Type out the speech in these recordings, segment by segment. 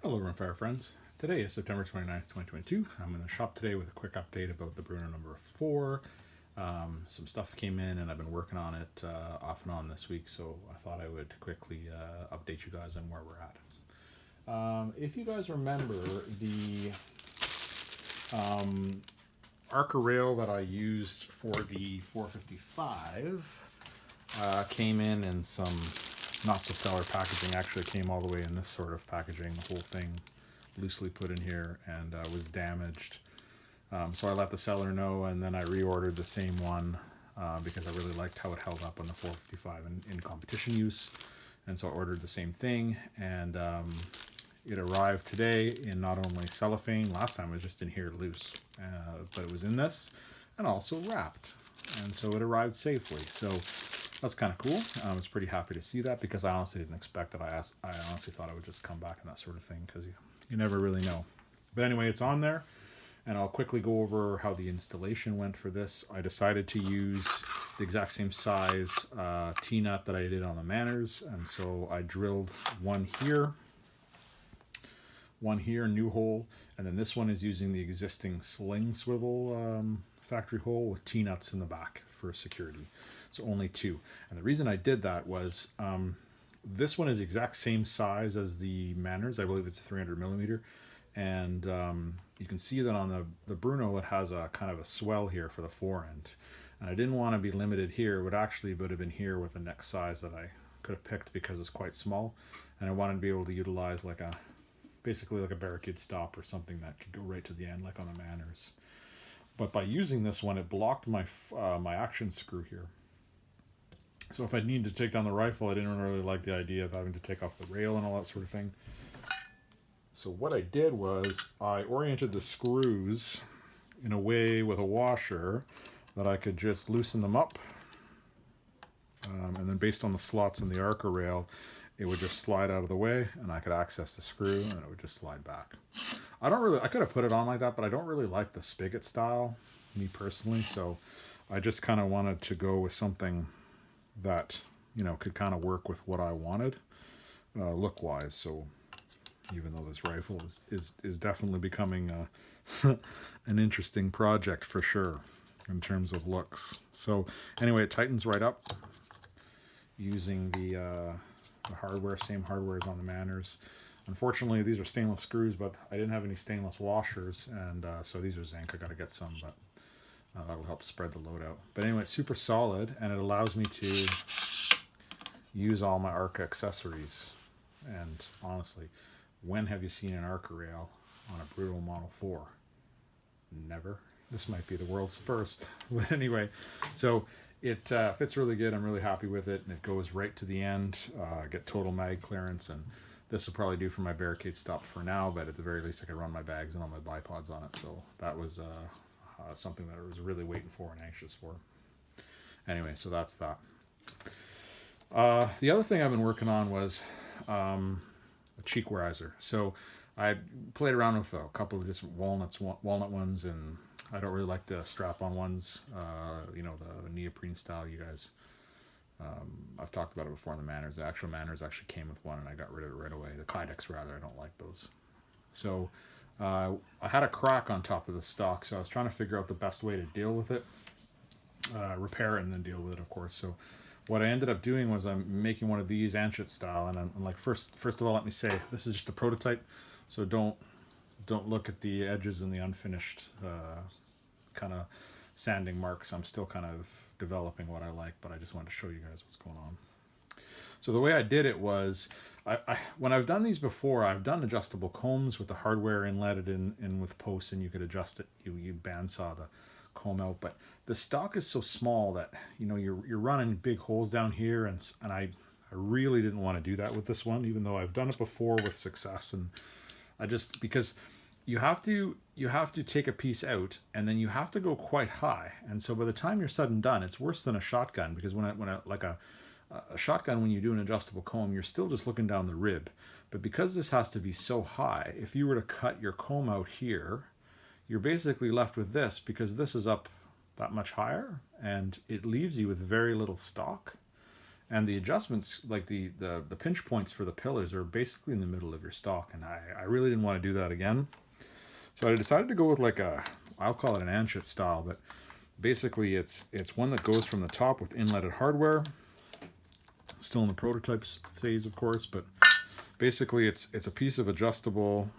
Hello, Rimfire friends. Today is September 29th, 2022. I'm in the shop today with a quick update about the Brno number 4. Some stuff came in and I've been working on it off and on this week, so I thought I would quickly update you guys on where we're at. If you guys remember, the Arca rail that I used for the 455 came in some not so stellar packaging. Actually came all the way in this sort of packaging, the whole thing loosely put in here, and was damaged. So I let the seller know, and then I reordered the same one because I really liked how it held up on the 455 in competition use, and so I ordered the same thing, and it arrived today in not only cellophane, last time it was just in here loose, but it was in this and also wrapped, and so it arrived safely. So that's kind of cool. I was pretty happy to see that because I honestly didn't expect that. I honestly thought it would just come back and that sort of thing, because you never really know. But anyway, it's on there, and I'll quickly go over how the installation went for this. I decided to use the exact same size T-nut that I did on the Manners, and so I drilled one here, new hole, and then this one is using the existing sling swivel factory hole with T-nuts in the back for security. So only two. And the reason I did that was this one is the exact same size as the Manners. I believe it's a 300 millimeter. And you can see that on the Brno, it has a kind of a swell here for the forend. And I didn't want to be limited here. It would have been here with the next size that I could have picked because it's quite small. And I wanted to be able to utilize basically like a barricade stop or something that could go right to the end, like on the Manners. But by using this one, it blocked my my action screw here. So if I needed to take down the rifle, I didn't really like the idea of having to take off the rail and all that sort of thing. So what I did was I oriented the screws in a way with a washer that I could just loosen them up. And then based on the slots in the Arca rail, it would just slide out of the way and I could access the screw and it would just slide back. I could have put it on like that, but I don't really like the spigot style, me personally. So I just kind of wanted to go with something that, could kind of work with what I wanted look-wise. So even though this rifle is definitely becoming an interesting project for sure in terms of looks. So anyway, it tightens right up using the hardware, same hardware as on the Manners. Unfortunately, these are stainless screws, but I didn't have any stainless washers, and so these are zinc. I got to get some, but that will help spread the load out. But anyway, it's super solid, and it allows me to use all my Arca accessories. And honestly, when have you seen an Arca rail on a Brno Model 4? Never. This might be the world's first. But anyway, so it fits really good. I'm really happy with it, and it goes right to the end. Get total mag clearance, and this will probably do for my barricade stop for now, but at the very least I could run my bags and all my bipods on it. So that was something that I was really waiting for and anxious for. Anyway, so that's that. The other thing I've been working on was a cheek riser. So I played around with a couple of different walnut ones, and I don't really like the strap-on ones, the neoprene style. You guys, I've talked about it before in the Manners. The actual Manners actually came with one, and I got rid of it right away. The Kydex, rather, I don't like those. So I had a crack on top of the stock, so I was trying to figure out the best way to deal with it, repair it, and then deal with it, of course. So what I ended up doing was I'm making one of these anchet style, and I'm like, first of all, let me say this is just a prototype, so don't look at the edges and the unfinished kind of sanding marks. I'm still kind of developing what I like, but I just wanted to show you guys what's going on. So the way I did it was, when I've done these before, I've done adjustable combs with the hardware inletted in with posts, and you could adjust it. You bandsaw the comb out, but the stock is so small that you're running big holes down here, and I really didn't want to do that with this one, even though I've done it before with success. And because you have to take a piece out, and then you have to go quite high, and so by the time you're said and done, it's worse than a shotgun, because when a shotgun, when you do an adjustable comb, you're still just looking down the rib. But because this has to be so high, if you were to cut your comb out here, you're basically left with this, because this is up that much higher, and it leaves you with very little stock. And the adjustments, like the pinch points for the pillars, are basically in the middle of your stock, and I really didn't want to do that again. So I decided to go with like I'll call it an anchet style, but basically it's one that goes from the top with inletted hardware. Still in the prototypes phase, of course, but basically it's a piece of adjustable.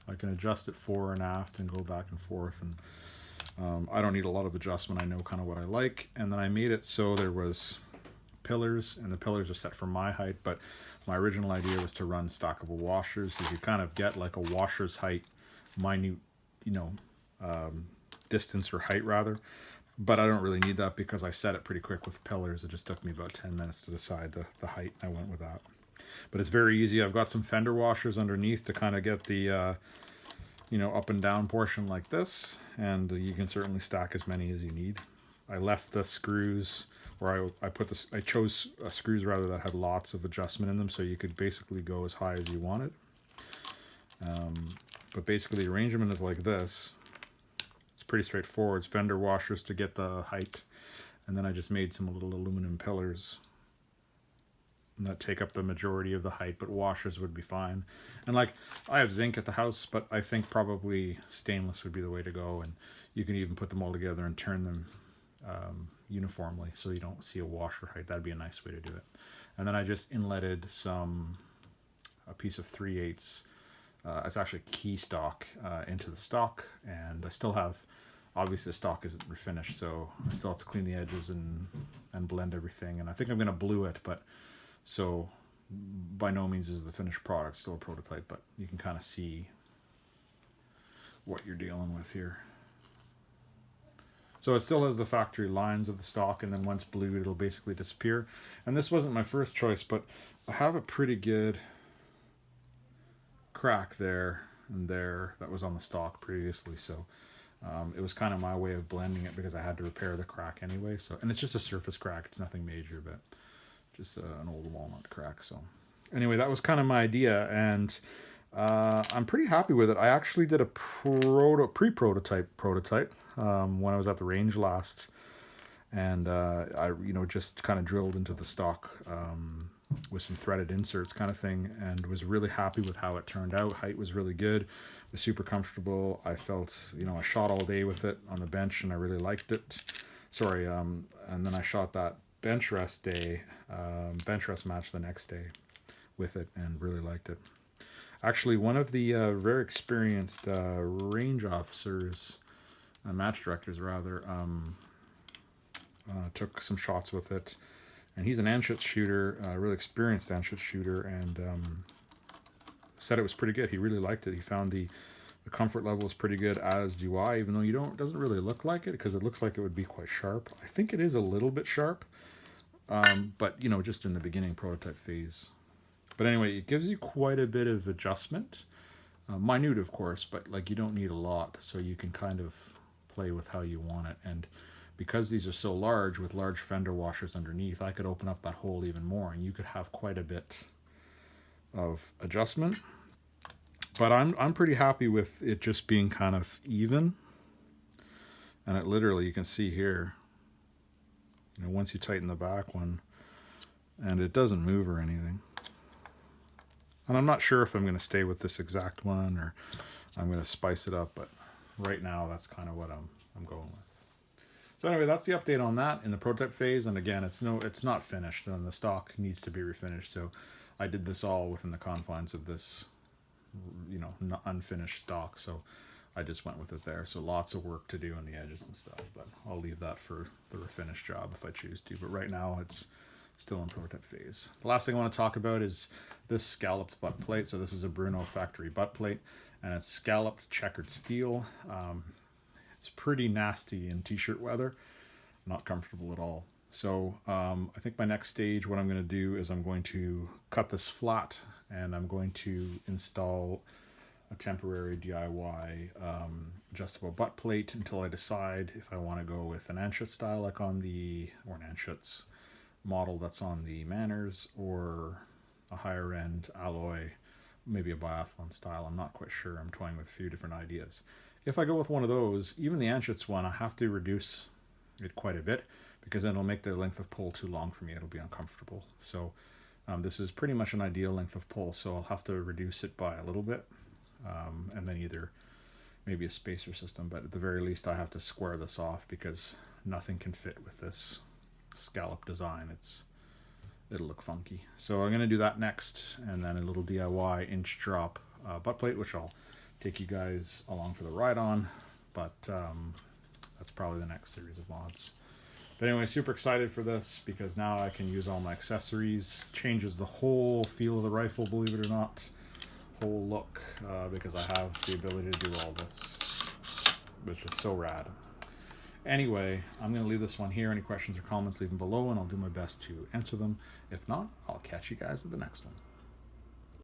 I can adjust it fore and aft and go back and forth, and I don't need a lot of adjustment. I know kind of what I like. And then I made it so there was pillars, and the pillars are set for my height, but my original idea was to run stackable washers, so you could kind of get like a washer's height, minute, distance or height rather. But I don't really need that because I set it pretty quick with pillars. It just took me about 10 minutes to decide the height. I went with that. But it's very easy. I've got some fender washers underneath to kind of get the up and down portion like this, and you can certainly stack as many as you need. I left the screws, or I chose screws rather that had lots of adjustment in them, so you could basically go as high as you wanted. But basically the arrangement is like this. It's pretty straightforward. It's fender washers to get the height, and then I just made some little aluminum pillars that take up the majority of the height, but washers would be fine. And like, I have zinc at the house, but I think probably stainless would be the way to go, and you can even put them all together and turn them uniformly so you don't see a washer height. That'd be a nice way to do it. And then I just inletted a piece of 3/8. It's actually key stock into the stock, and I still have, obviously the stock isn't refinished, so I still have to clean the edges and blend everything, and I think I'm going to blue it, but so by no means is the finished product, still a prototype, but you can kind of see what you're dealing with here. So it still has the factory lines of the stock, and then once blued, it'll basically disappear. And this wasn't my first choice, but I have a pretty good crack there and there that was on the stock previously, so it was kind of my way of blending it because I had to repair the crack anyway. So, and it's just a surface crack, it's nothing major, but just an old walnut crack. So anyway, that was kind of my idea, and I'm pretty happy with it. I actually did a pre-prototype when I was at the range last, and I just kind of drilled into the stock with some threaded inserts kind of thing, and was really happy with how it turned out. Height was really good, it was super comfortable. I felt, I shot all day with it on the bench, and I really liked it. And then I shot that bench rest match the next day with it, and really liked it. Actually, one of the very experienced range officers, match directors rather, took some shots with it, and he's an anchet shooter, a really experienced anchet shooter, and said it was pretty good. He really liked it. He found the comfort level is pretty good, as do I, even though it doesn't really look like it, because it looks like it would be quite sharp. I think it is a little bit sharp, but just in the beginning prototype phase. But anyway, it gives you quite a bit of adjustment, minute of course, but like you don't need a lot, so you can kind of play with how you want it. And because these are so large with large fender washers underneath, I could open up that hole even more, and you could have quite a bit of adjustment. But I'm pretty happy with it just being kind of even, and it literally, you can see here, once you tighten the back one, and it doesn't move or anything. And I'm not sure if I'm going to stay with this exact one or I'm going to spice it up, but right now that's kind of what I'm going with. So anyway, that's the update on that in the prototype phase. And again, it's not finished, and the stock needs to be refinished. So I did this all within the confines of this, unfinished stock. So I just went with it there. So lots of work to do on the edges and stuff, but I'll leave that for the refinished job if I choose to. But right now it's still in prototype phase. The last thing I want to talk about is this scalloped butt plate. So this is a Brno factory butt plate, and it's scalloped checkered steel. It's pretty nasty in t-shirt weather, not comfortable at all. So I think my next stage, what I'm going to do is I'm going to cut this flat, and I'm going to install a temporary DIY adjustable butt plate until I decide if I want to go with an anchet style like on or an anchet's model that's on the Manners, or a higher end alloy, maybe a biathlon style. I'm not quite sure. I'm toying with a few different ideas. If I go with one of those, even the anchet's one, I have to reduce it quite a bit because then it'll make the length of pull too long for me. It'll be uncomfortable. So this is pretty much an ideal length of pull, so I'll have to reduce it by a little bit, and then either maybe a spacer system, but at the very least I have to square this off because nothing can fit with this scallop design. It'll look funky. So I'm going to do that next, and then a little DIY inch drop butt plate, which I'll take you guys along for the ride on, but that's probably the next series of mods. But anyway, super excited for this because now I can use all my accessories. Changes the whole feel of the rifle, believe it or not, whole look, because I have the ability to do all this, which is so rad. Anyway, I'm going to leave this one here. Any questions or comments, leave them below, and I'll do my best to answer them. If not, I'll catch you guys at the next one.